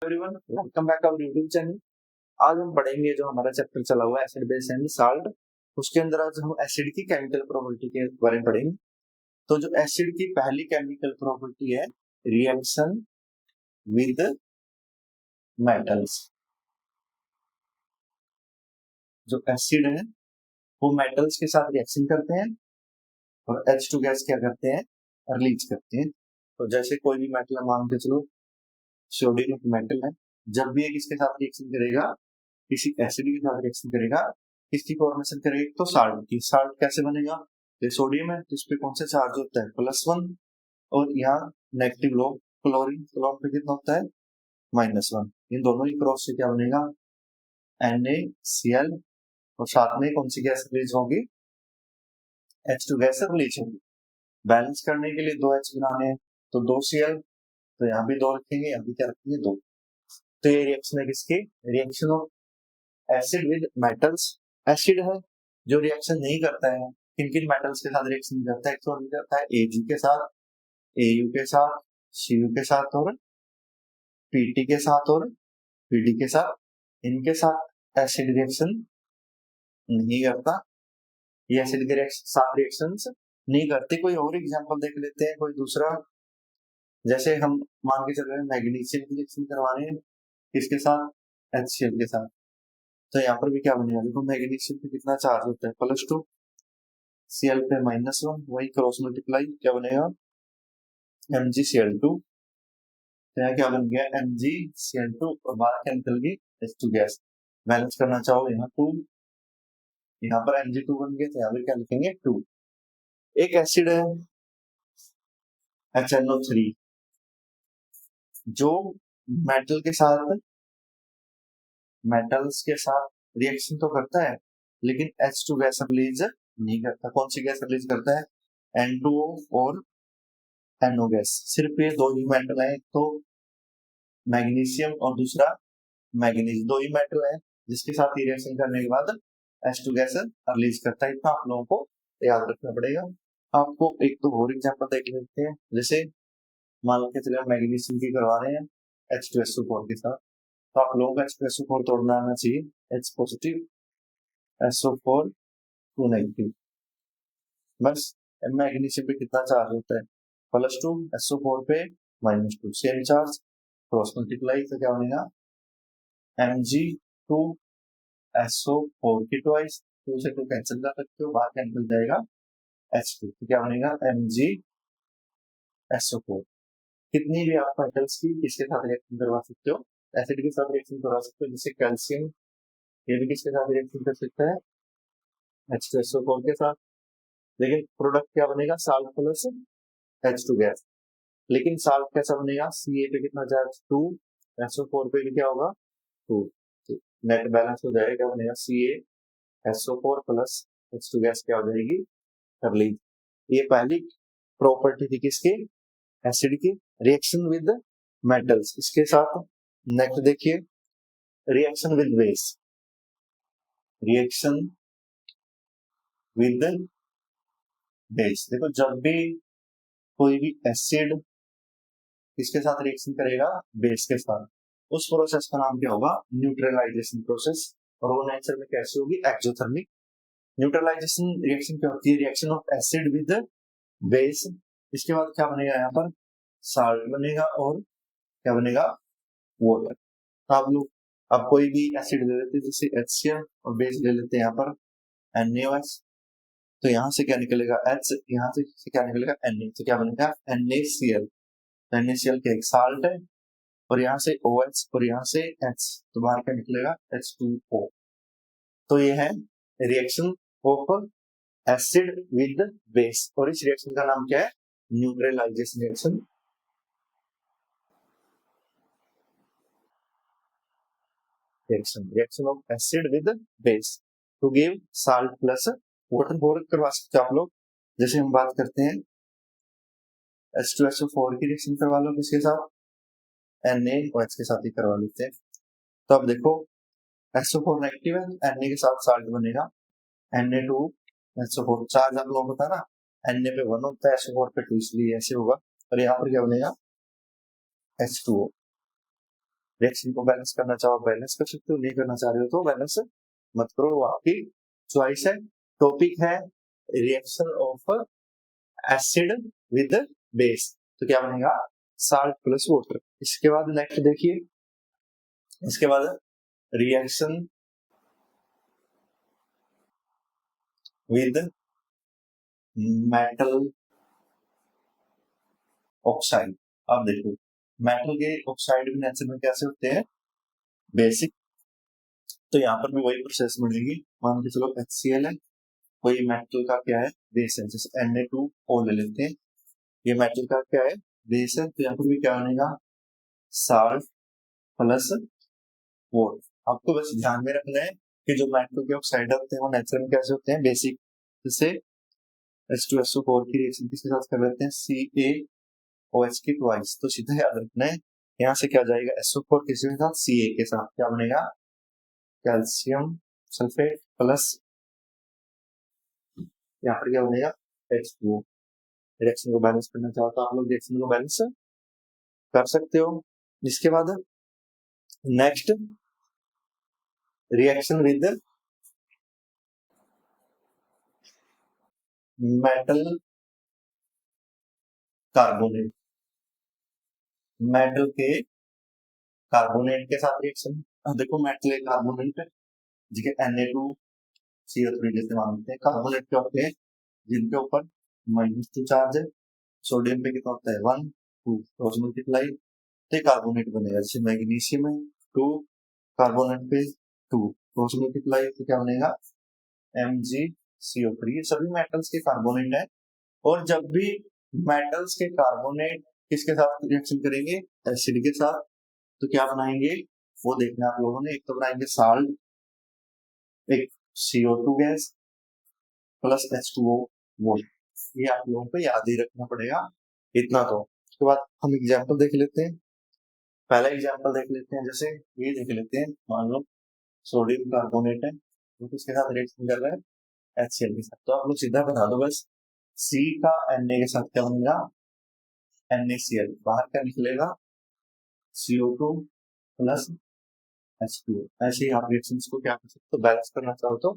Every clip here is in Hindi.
Everyone, welcome back to our YouTube channel. आज हम पढ़ेंगे जो हमारा चैप्टर चला हुआ है एसिड बेस एंड साल्ट। उसके अंदर आज हम एसिड की केमिकल प्रॉपर्टी के बारे में पढ़ेंगे। तो जो एसिड की पहली केमिकल प्रॉपर्टी है रिएक्शन विद मेटल्स। जो एसिड है वो मेटल्स के साथ रिएक्शन करते हैं और H2 गैस क्या करते हैं, रिलीज करते हैं। तो जैसे कोई भी मेटल मान के चलो सोडियम मेटल है, जब भी ये किसके साथ रिएक्शन करेगा, किसी एसिड के साथ रिएक्शन करेगा, किसकी फॉर्मेशन करेगा, तो साल्ट की। साल्ट कैसे बनेगा, तो सोडियम है तो इस पे कौन सा चार्ज होता है, +1, और यहाँ नेगेटिव लो क्लोरीन पे कितना होता है, -1। इन दोनों ही क्रॉस से क्या बनेगा, NaCl, और साथ में कौन सी गैस रिलीज होगी, H2 गैस रिलीज होगी। बैलेंस करने के लिए 2 H बनाने हैं तो 2Cl, तो यहाँ भी 2 रखेंगे, यहाँ भी क्या रखेंगे, 2। तो ये रिएक्शन है किसकी, reaction of acid with metals. Acid है जो रिएक्शन नहीं करता है, किन किन मेटल्स के साथ रिएक्शन नहीं करता है, तो करता है Ag के साथ, Au के साथ, Cu के साथ और Pt के साथ और Pd के साथ। इनके साथ एसिड रिएक्शन नहीं करता, ये एसिड के साथ रिएक्शंस नहीं करते। कोई और एग्जांपल देख लेते हैं, कोई दूसरा। जैसे हम मान के चल रहे हैं मैग्नीशियम की रिएक्शन करवा रहे हैं किसके साथ, HCl के साथ, तो यहाँ पर भी क्या बनेगा, देखो मैग्नीशियम पे कितना चार्ज होता है, +2, Cl पे -1, वही क्रॉस मल्टीप्लाई क्या बनेगा, MgCl2। तो यहाँ क्या बन गया, MgCl2, और बाहर क्या निकल गई, H2 गैस। बैलेंस करना चाहो यहाँ 2, यहाँ पर Mg2 बन गया, तो यहाँ पर क्या लिखेंगे, 2। एक एसिड है HNO3 जो मेटल्स के साथ रिएक्शन तो करता है लेकिन H2 गैस रिलीज नहीं करता। कौन सी गैस रिलीज करता है, N2O और NO गैस। सिर्फ ये दो ही मेटल है, तो मैग्नीशियम और दूसरा मैग्नीज, दो ही मेटल है जिसके साथ ही रिएक्शन करने के बाद H2 गैस रिलीज करता है। इतना आप लोगों को याद रखना पड़ेगा। आपको एक तो और एग्जांपल देख लेते हैं। जैसे मान के चले मैग्नीशियम की करवा रहे हैं H2SO4 के साथ, तो आप लोगों को H2SO4 तोड़ना आना चाहिए, H पॉजिटिव SO4 2 नेगेटिव। बस मैग्नीशियम पे कितना चार्ज होता है, +2, SO4 पे -2, सेम चार्ज, क्रॉस मल्टीप्लाई, तो क्या बनेगा, Mg2SO4 की ट्वाइस, 2 से 2 कैंसिल कर सकते हो, बाहर क्या निकल जाएगा, H2, तो क्या बनेगा, MgSO4। कितनी भी आप मेटल्स की इसके साथ रिएक्शन करवा सकते हो, एसिड के साथ रिएक्शन करवा सकते हो। जैसे कैल्शियम, ये भी किसके साथ रिएक्शन कर सकता है, H2SO4 के साथ, लेकिन प्रोडक्ट क्या बनेगा, साल्ट प्लस H2 गैस। लेकिन साल्ट कैसा बनेगा, Ca पे कितना चार्ज, 2, SO4 पे भी क्या होगा, 2, नेट बैलेंस हो जाएगा, क्या बनेगा, CaSO4 प्लस H2 गैस क्या हो जाएगी, रिलीज। ये पहली प्रॉपर्टी थी किसकी, एसिड की, रिएक्शन विद मेटल्स। इसके साथ नेक्स्ट देखिए, reaction with base. Reaction with base, देखो जब भी कोई भी एसिड किसके साथ रिएक्शन करेगा, बेस के साथ, उस प्रोसेस का नाम क्या होगा, न्यूट्रलाइजेशन प्रोसेस। और वो नेचर में कैसे होगी, एक्सोथर्मिक। न्यूट्रलाइजेशन रिएक्शन क्या होती है, reaction of acid with base. इसके बाद क्या बनेगा, यहाँ पर साल्ट बनेगा और क्या बनेगा, वाटर। तो आप लोग अब कोई भी एसिड ले लेते हैं, जैसे HCl, और बेस ले लेते हैं यहाँ पर NaOH, तो यहाँ से क्या निकलेगा, H, यहाँ से क्या निकलेगा, Na, तो क्या बनेगा, NaCl। NaCl क्या एक साल्ट है, और यहाँ से OH और यहाँ से H, तो बाहर क्या निकलेगा, H2O। तो ये है reaction of acid with base, और इस रिएक्शन का नाम क्या है, neutralisation reaction. Reaction of acid with base to give salt plus water. Bore करवा सकते हो आप लोग। जैसे हम बात करते हैं H2SO4 की रिएक्शन करवा लो किसके साथ, NaOH के साथ ही करवा लेते हैं। तो अब देखो SO4 नेगेटिव है, Na के साथ साल्ट बनेगा Na2SO4। चार्ज आप लोगों को पता ना, Na पे 1 होता है, SO4 पे 2, इसलिए ऐसे होगा। और यहाँ पर क्या बनेगा, H2O। रिएक्शन को बैलेंस करना चाहो बैलेंस कर सकते हो, नहीं करना चाह रहे हो तो बैलेंस मत करो, वो आपकी चॉइस है। टॉपिक है reaction of acid with base, तो क्या बनेगा साल्ट प्लस वाटर। इसके बाद नेक्स्ट देखिए, इसके बाद रिएक्शन विद मेटल ऑक्साइड। अब देखो मेटल के ऑक्साइड भी नेचर में कैसे होते हैं, बेसिक। तो यहाँ पर भी वही प्रोसेस मिलेगी, मान के चलो HCl है, कोई मेटल का क्या है बेस है, जैसे Na2O ले लेते हैं, ये मेटल का क्या है बेस है, तो यहाँ पर भी क्या बनेगा साल्ट प्लस वाटर। आपको बस ध्यान में रखना है कि जो मेटल के ऑक्साइड होते हैं वो नेचर में कैसे होते हैं बेसिक, जैसे H2SO4 की रिएक्शन किसके साथ कर लेते हैं CaOH की ट्वाइस, तो सीधा याद रखना है यहाँ से क्या जाएगा SO4 किसके साथ Ca के साथ, क्या बनेगा कैल्शियम सल्फेट प्लस यहाँ पर क्या बनेगा H2O। रिएक्शन को बैलेंस करना चाहो तो आप लोग रिएक्शन को बैलेंस कर सकते हो। इसके बाद next reaction with metal carbonate, metal के कार्बोनेट के साथ रिएक्शन। देखो मेटल एक कार्बोनेट है जिसके Na2CO3 जैसे मानते हैं, कार्बोनेट के होते हैं जिनके ऊपर -2 चार्ज है, सोडियम पे कितना होता है 1 2 क्रॉस मल्टीप्लाई, तो कार्बोनेट बनेगा। जैसे मैग्नीशियम है 2 कार्बोनेट पे 2 क्रॉस मल्टीप्लाई, तो क्या बनेगा MgCO3। ये सभी मेटल्स के कार्बोनेट है, और जब भी मेटल्स के कार्बोनेट किसके साथ रिएक्शन करेंगे एसिड के साथ, तो क्या बनाएंगे वो देखना आप लोगों ने, एक तो बनाएंगे साल्ट, एक CO2 gas plus H2O water, ये आप लोगों को याद ही रखना पड़ेगा इतना। तो उसके बाद हम एग्जांपल देख लेते हैं, पहला एग्जांपल देख लेते हैं, जैसे ये देख लेते हैं, मान लो सोडियम कार्बोनेट है तो किसके साथ रिएक्शन कर रहा है HCl के साथ, तो आप लोग सीधा बता दो बस C का Na के साथ क्या बनेगा NaCl, बाहर क्या निकलेगा CO2 प्लस H2O। ऐसे ही आप रिएक्शंस को क्या कर सकते हो बैलेंस करना चाहो तो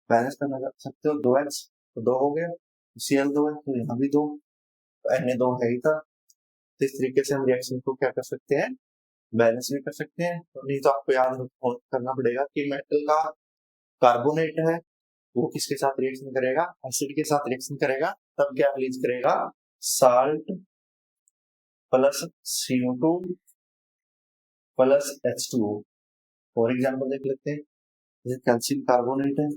बैलेंस करना कर सकते हो, 2H तो 2 हो गया, Cl 2 है तो यहाँ भी 2, तो Na 2 है ही था। तो इस तरीके से हम रिएक्शन को क्या कर सकते हैं बैलेंस भी कर सकते हैं। तो नहीं तो आपको याद करना पड़ेगा कि मेटल का कार्बोनेट है वो किसके साथ रिएक्शन करेगा एसिड के साथ रिएक्शन करेगा, तब क्या रिलीज करेगा salt plus CO2 plus H2O। For example देख लेते हैं, जैसे कैल्शियम कार्बोनेट है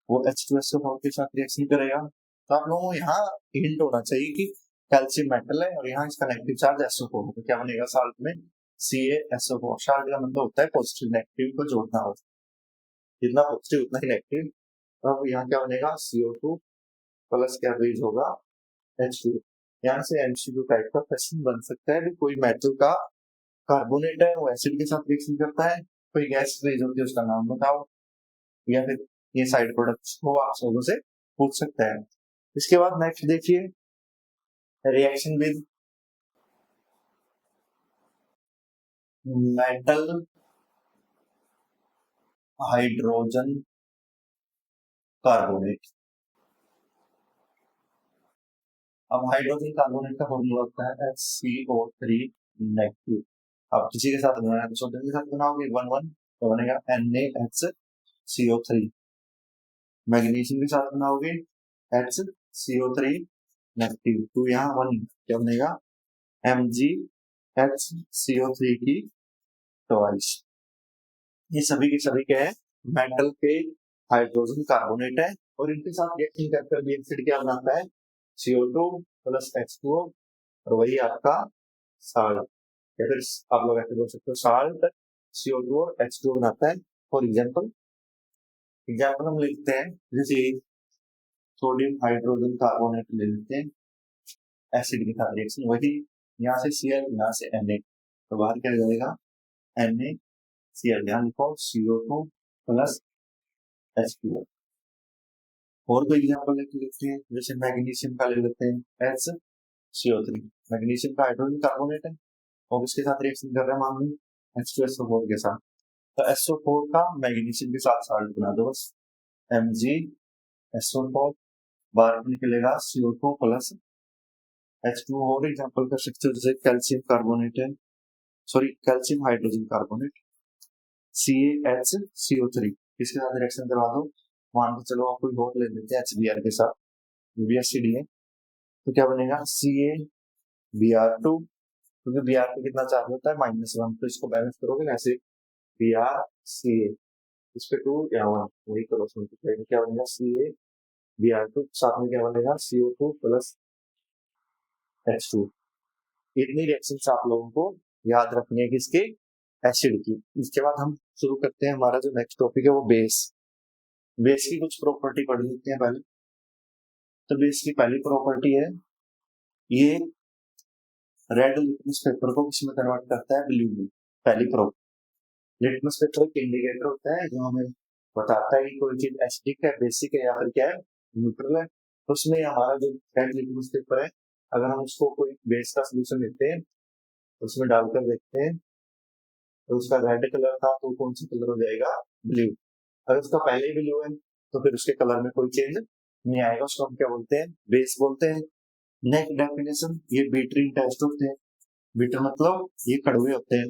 वो H2SO4 के साथ रिएक्शन करेगा, तो आप लोगों को यहाँ हिंट होना चाहिए कि कैल्शियम मेटल है और यहाँ इसका नेगेटिव चार्ज SO4 है, तो क्या बनेगा साल्ट में CaSO4। साल्ट का मतलब होता है पॉजिटिव नेगेटिव को जोड़ना होता है, जितना पॉजिटिव उतना ही नेगेटिव, तो अब यहाँ क्या बनेगा CO2 प्लस क्या रिलीज होगा H2। यहाँ से MCQ टाइप का क्वेश्चन बन सकता है कि कोई मेटल का कार्बोनेट है वो एसिड के साथ रिएक्शन करता है, कोई गैस रिलीज होती है उसका नाम बताओ, या फिर ये साइड प्रोडक्ट्स को आप लोगों से पूछ सकता है। इसके बाद नेक्स्ट देखिए reaction with metal hydrogen carbonate. अब हाइड्रोजन कार्बोनेट का फॉर्मूला होता है HCO3 नेगेटिव। अब किसी के साथ बनाना है तो सोडियम के साथ बनाओगे 1 1 तो बनेगा NaHCO3, मैग्नीशियम के साथ बनाओगे HCO3 नेगेटिव, तो यहाँ 1 क्या बनेगा MgHCO3 की ट्वाइस। ये सभी के सभी क्या है मेटल के हाइड्रोजन कार्बोनेट है, और इनके साथ रिएक्शन करके भी एसिड क्या बनाता है CO2 प्लस H2O, और वही आपका साल्ट, या फिर आप लोग ऐसे बोल सकते हो साल्ट CO2 और H2O बनाता है। फॉर एग्जाम्पल हम लिखते हैं, जैसे सोडियम हाइड्रोजन कार्बोनेट ले लेते हैं एसिड के साथ रिएक्शन, वही यहाँ से Cl यहाँ से Na, तो बाहर क्या जाएगा NaCl, यहाँ लिखो CO2 प्लस H2O। और कोई एग्जाम्पल लेते हैं, जैसे मैग्नीशियम का ले लेते हैं HCO3, मैग्नीशियम का हाइड्रोजन कार्बोनेट है और इसके साथ रिएक्शन कर रहे हैं मान लो H2SO4 के साथ, तो SO4 का मैग्नीशियम के साथ साल्ट बना दो बस, MgSO4 बाहर निकलेगा CO2 प्लस H2 और एग्जाम्पल कर सकते हो जैसे कैल्शियम कार्बोनेट है, sorry calcium hydrogen carbonate CaHCO3, इसके साथ रिएक्शन करवा दो, मान के चलो आप कोई और ले लेते हैं HBr के साथ, ये भी एसिड है, तो क्या बनेगा CaBr2, क्योंकि Br पे कितना चार्ज होता है -1, तो इसको बैलेंस करोगे ऐसे BrCa, इस पे 2 या 1 वही करो, क्या बनेगा CaBr2, साथ में क्या बनेगा CO2 प्लस H2। इतनी रिएक्शन आप लोगों को याद रखनी है किसके, एसिड की। इसके बाद हम शुरू करते हैं, हमारा जो नेक्स्ट टॉपिक है वो बेस। बेस की कुछ प्रॉपर्टी पढ़ लेते हैं पहले। तो बेस की पहली प्रॉपर्टी है, ये रेड लिटमस पेपर को किसमें कन्वर्ट करता है, ब्लू में। पहली प्रॉपर्टी, लिटमस पेपर एक इंडिकेटर होता है जो हमें बताता है कि कोई चीज एसिडिक है, बेसिक है या फिर क्या है, न्यूट्रल है। तो उसमें हमारा जो रेड लिटमस पेपर है, अगर हम उसको कोई बेस का सोल्यूशन लेते हैं तो उसमें डालकर देखते हैं तो उसका रेड कलर था तो कौन सा कलर हो जाएगा, ब्लू। अगर उसका पहले ही ब्लू है तो फिर उसके कलर में कोई चेंज नहीं आएगा, उसको हम क्या बोलते हैं, बेस बोलते हैं। नेक्स्ट डेफिनेशन, ये बिटरिंग टेस्ट होते हैं। बिटर मतलब ये कड़वे होते हैं।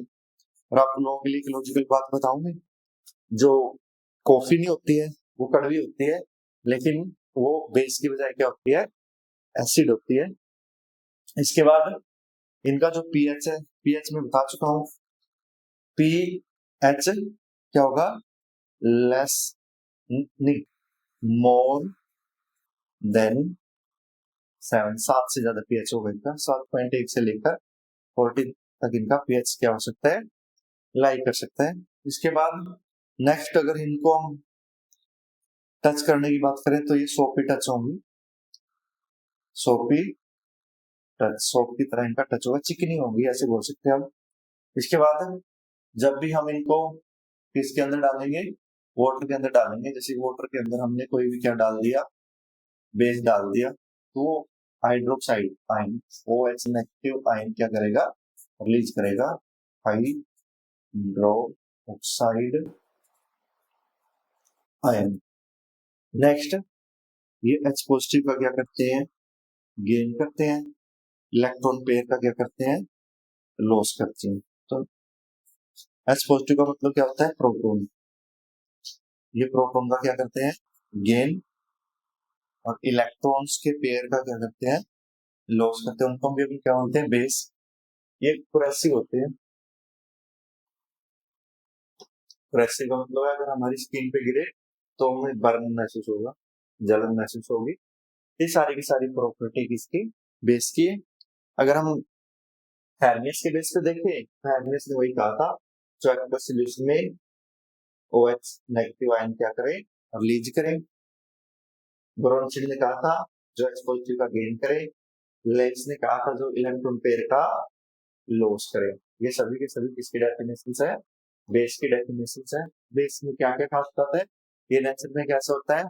और आप लोगों के लिए एक लॉजिकल बात बताऊंगे, जो कॉफी नहीं होती है वो कड़वी होती है, लेकिन वो बेस की बजाय क्या होती है, एसिड होती है। इसके बाद इनका जो पीएच है, पीएच में बता चुका हूं, पीएच क्या होगा, लेस नहीं, मोर देन 7, 7 से ज्यादा पीएच होगा इनका, 7.1 से लेकर 14 तक इनका पीएच क्या हो सकता है, लाई कर सकता है। इसके बाद नेक्स्ट अगर इनको हम टच करने की बात करें तो ये सोपी टच होंगी, सोपी टच, सोप की तरह इनका टच होगा, चिकनी होगी ऐसे बोल सकते हैं हम। इसके बाद जब भी हम इनको किसके अंदर डालेंगे, वाटर के अंदर डालेंगे, जैसे वाटर के अंदर हमने कोई भी क्या डाल दिया, बेस डाल दिया, तो hydroxide ion, OH negative ion क्या करेगा, रिलीज करेगा हाइड्रोक्साइड आयन। नेक्स्ट ये H पॉजिटिव का क्या करते हैं, गेन करते हैं, इलेक्ट्रॉन पेयर का क्या करते हैं, लॉस करते हैं। तो H पॉजिटिव का मतलब क्या होता है, प्रोटॉन, ये प्रोटॉन का क्या करते हैं, गेन, और इलेक्ट्रॉन्स के पेयर का क्या करते हैं, लॉस करते हैं। उनको भी अभी क्या बोलते हैं, बेस। ये कुरेसिव होते हैं। कुरेसिव का मतलब है अगर हमारी स्किन पे गिरे तो हमें बर्न महसूस होगा, जलन महसूस होगी। ये सारी की सारी प्रॉपर्टी किसकी, बेस की है। अगर हम हेर्मियस के बेस पे देखें तो हेर्मियस ने वही कहा था, जो एक्वस सॉल्यूशन में OH नेगेटिव आयन क्या करें, रिलीज करें। ब्रोंचिन ने कहा था जो H पॉजिटिव का गेन करे, लेंस ने कहा था जो इलेक्ट्रॉन पेयर का लॉस करे। ये सभी के सभी किसकी डेफिनेशंस है, बेस की डेफिनेशंस है। बेस में क्या क्या खास बात है, ये नेचर में कैसा होता है,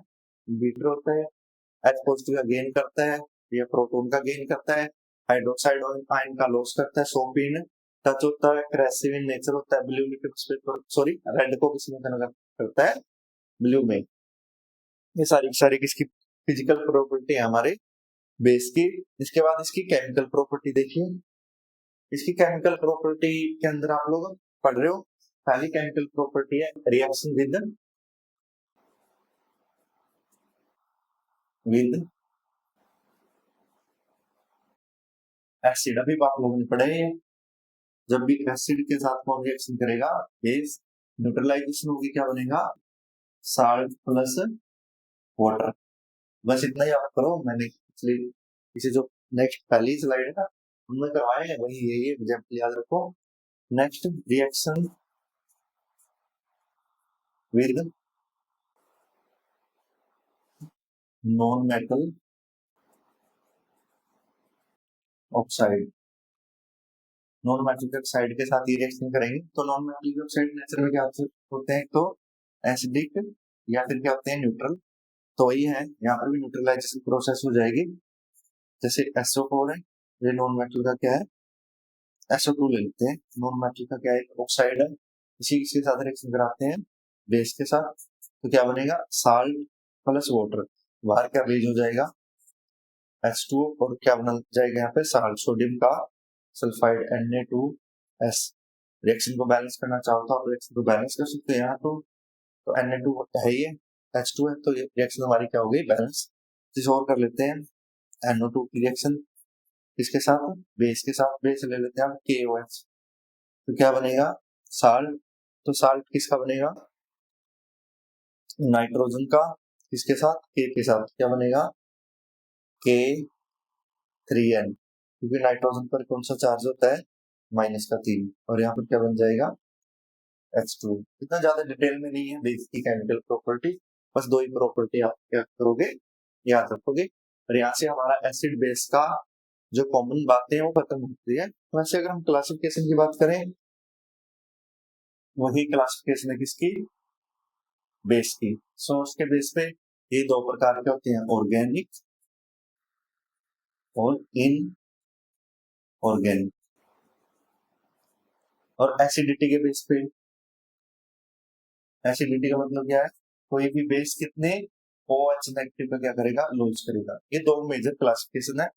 बीटर होता है, H पॉजिटिव का गेन करता है, ये प्रोटॉन का गेन करता है, हाइड्रोक्साइड आयन का लॉस करता है, सोपिन टच होता है, क्रेसिव इन नेचर होता है, blue liquid paper, sorry red को किसमें कन्वर्ट करता है, ब्लू में। ये सारी सारी किसकी फिजिकल प्रॉपर्टी है हमारे बेस की। इसके बाद इसकी केमिकल प्रॉपर्टी देखिए। इसकी केमिकल प्रॉपर्टी के अंदर आप लोग पढ़ रहे हो, पहली केमिकल प्रॉपर्टी है रिएक्शन विद एसिड। अभी आप लोगों ने पढ़े हैं, जब भी एसिड के साथ कौन रिएक्शन करेगा, बेस, न्यूट्रलाइजेशन होगी, क्या बनेगा, साल्ट प्लस वाटर। बस इतना ही आप करो, मैंने पिछले इसे जो नेक्स्ट पहली स्लाइड है ना उनमें करवाए हैं, वही यही एग्जाम्पल याद रखो। Next reaction with non metal oxide. Non metal oxide के साथ ही रिएक्शन करेंगे तो नॉन मेटल ऑक्साइड नेचर में क्या होते हैं, तो एसिडिक या फिर क्या होते हैं, न्यूट्रल। तो वही है, यहाँ पर भी न्यूट्रलाइजेशन प्रोसेस हो जाएगी। जैसे SO4 है, ये नॉन मेटल का क्या है, SO2 ले लेते हैं, नॉन मेटल का क्या है, ऑक्साइड है, इसी के साथ रिएक्शन कराते हैं बेस के साथ, तो क्या बनेगा, साल्ट प्लस वाटर, बाहर क्या रिलीज हो जाएगा, H2, और क्या बना जाएगा यहाँ पे, साल्ट, सोडियम का सल्फाइड Na2S। रिएक्शन को बैलेंस करना चाहो तो आप रिएक्शन को बैलेंस कर सकते हैं, यहाँ तो Na2 है ही है, H2 है, तो ये रिएक्शन हमारी क्या हो गई, बैलेंस। इसे और कर लेते हैं, NO2 की रिएक्शन इसके साथ, बेस के साथ, बेस ले लेते हैं हम KOH, तो क्या बनेगा, साल्ट, तो साल्ट किसका बनेगा, नाइट्रोजन का, किसके साथ, K के साथ, क्या बनेगा, K3N, क्योंकि नाइट्रोजन पर कौन सा चार्ज होता है, -3, और यहाँ पर क्या बन जाएगा, H2। इतना ज्यादा डिटेल में नहीं है बेस की केमिकल प्रॉपर्टी, बस दो ही प्रॉपर्टी आप क्या करोगे, याद रखोगे, और यहाँ से हमारा एसिड बेस का जो कॉमन बातें हैं वो खत्म होती है। वैसे अगर हम क्लासिफिकेशन की बात करें, वही क्लासिफिकेशन है किसकी, बेस की। सो उसके बेस पे ये दो प्रकार के होते हैं, ऑर्गेनिक और इनऑर्गेनिक। और एसिडिटी के बेस पे, एसिडिटी का मतलब क्या है, कोई भी बेस कितने OH नेगेटिव का क्या करेगा, लूज करेगा। ये दो मेजर क्लासिफिकेशन है,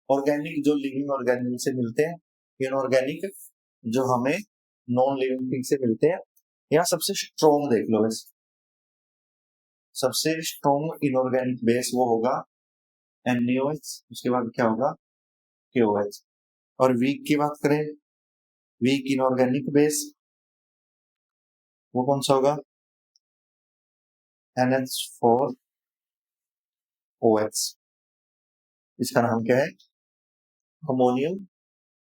ऑर्गेनिक जो लिविंग ऑर्गेनिज्म से मिलते हैं, इनऑर्गेनिक जो हमें नॉन लिविंग थिंग से मिलते हैं। यहाँ सबसे स्ट्रॉन्ग देख लो, बस सबसे स्ट्रॉन्ग इनऑर्गेनिक बेस वो होगा NaOH, उसके बाद क्या होगा, KOH। और वीक की बात करें, वीक इनऑर्गेनिक बेस वो कौन सा होगा, NH4OH। इसका नाम क्या है, अमोनियम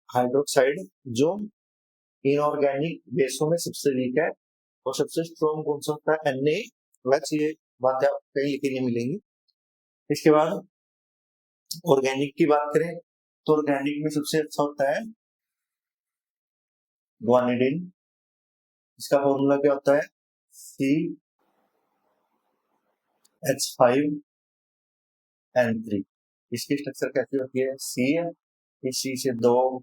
हाइड्रोक्साइड, जो इनऑर्गेनिक बेसों में सबसे वीक है। और सबसे स्ट्रॉन्ग कौन सा होता है, NaOH। ये बातें आप कहीं लिखी नहीं मिलेंगी। इसके बाद ऑर्गेनिक की बात करें तो ऑर्गेनिक में सबसे अच्छा होता है गुआनिडीन। इसका फॉर्मूला क्या होता है, CH5N3। इसकी स्ट्रक्चर कैसी होती है, C है, इस C से दो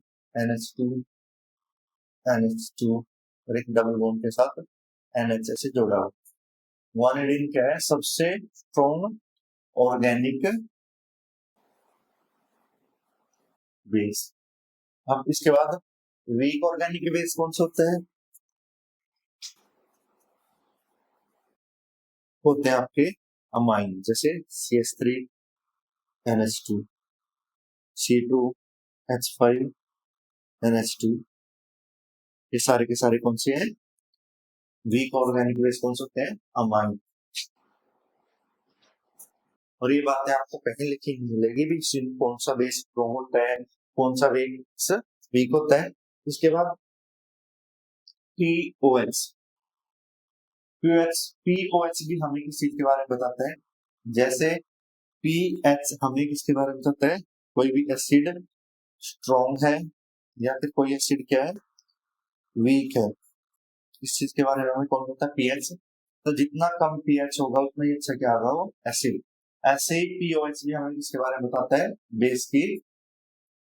NH2 और एक डबल बॉन्ड के साथ NH से जोड़ा हुआ। गुआनिडीन क्या है, सबसे स्ट्रॉन्ग ऑर्गेनिक बेस। अब इसके बाद वीक ऑर्गेनिक बेस कौन सा होता है, होते हैं आपके अमाइन, जैसे CH3NH2, C2H5NH2, ये सारे के सारे कौन से हैं, वीक ऑर्गेनिक बेस कौन से होते हैं, अमाइन। और ये बातें आपको कहीं लिखी नहीं मिलेगी भी, कौन सा बेस स्ट्रॉन्ग होता है, कौन सा बेस वीक होता है। इसके बाद POH, POH भी हमें किस चीज के बारे में बताता है, जैसे PH हमें किसके बारे में बताता है, कोई भी एसिड स्ट्रॉन्ग है या फिर कोई एसिड क्या है, वीक है, इस चीज के बारे में हमें कौन बताता है, पीएच। तो जितना कम पीएच होगा उतना ही अच्छा क्या होगा, वो एसिड। ऐसे ही पीओएच भी हमें किसके बारे में बताता है, बेस की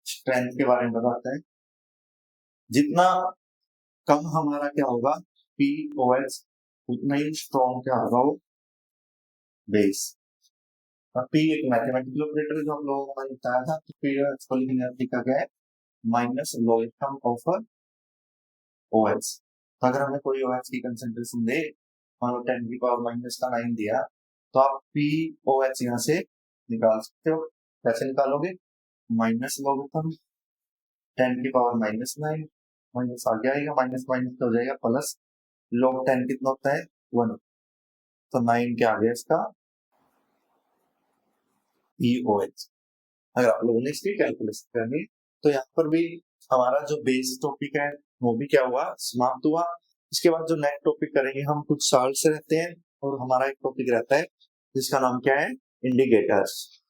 स्ट्रेंथ के बारे में बताता है। जितना कम हमारा क्या होगा पीओएच, उतना ही स्ट्रॉन्ग क्या होगा वो बेस। और पी एक मैथमेटिकल ऑपरेटर जो हम लोगों को बताया था, तो पीओएच को लिखने का क्या है, माइनस लॉगरिथम ऑफ OH। तो अगर हमें कोई OH की कंसेंट्रेशन दे और 10 की पावर माइनस का 9 दिया, तो आप POH यहाँ से निकाल सकते हो। कैसे निकालोगे, माइनस लॉगरिथम 10 की पावर -9, माइनस आगे आएगा, माइनस माइनस हो जाएगा प्लस, log 10 कितना होता है 1, तो 9 क्या आ गया इसका POH। अगर आप लोगों ने इसकी कैलकुलेशन करनी, तो यहाँ पर भी हमारा जो बेस टॉपिक है वो भी क्या हुआ, समाप्त हुआ। इसके बाद जो नेक्स्ट टॉपिक करेंगे हम कुछ साल से रहते हैं, और हमारा एक टॉपिक रहता है जिसका नाम क्या है, इंडिकेटर्स।